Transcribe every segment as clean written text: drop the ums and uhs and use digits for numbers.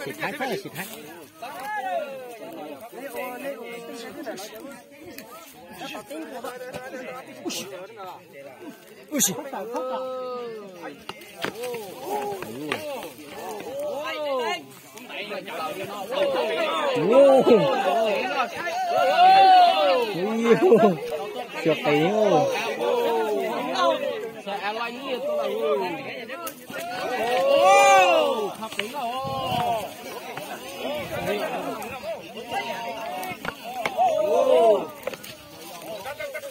xịt thái phải là xịt thái. Ui xịt. Chụp tí ô. Sẽ loay nhiều tôi là ô. Khóc tí là ô.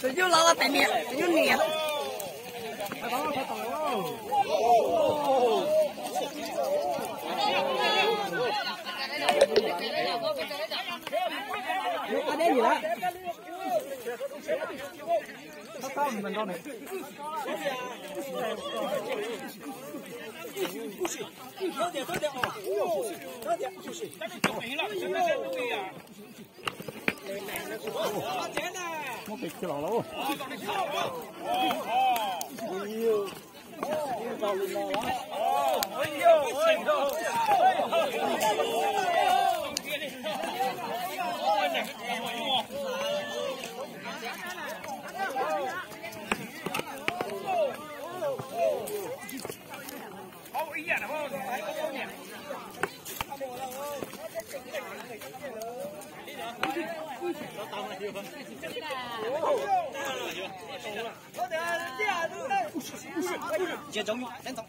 Tự nhiên là tại miệng, tự nhiên miệng. Có đến gì đó. Nó to mình con này. Nó bị cái lỗ lỗ. Chưa giống đánh tổng.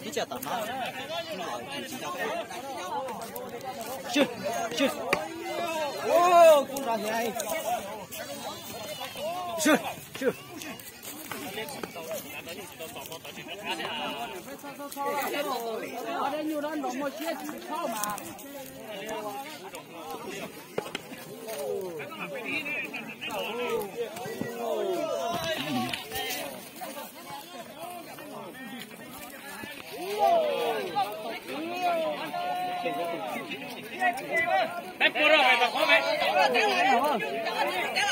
Đi chờ tận nó. Ô, con ra này. Ở đây nhiều đó nó một chiếc sao mà. Bếp cua rồi bà có mày.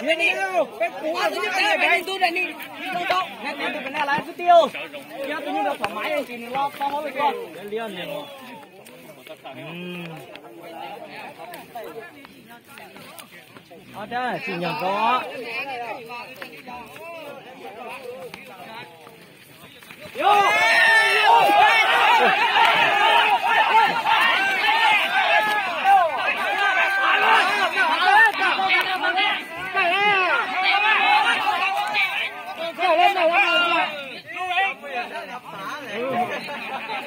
Đi đi. Bếp cua cái này tôi này đi. Không đâu. Này cái này là cái tiêu. Kia tự nhiên là thoải mái anh chị lo con với con. Liên này. Ở đây chị nhận có. Yo.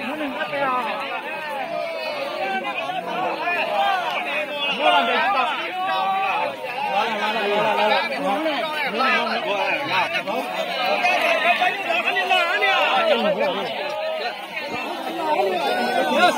Nó đừng bắt bèo. Mua làm gì không? Yes.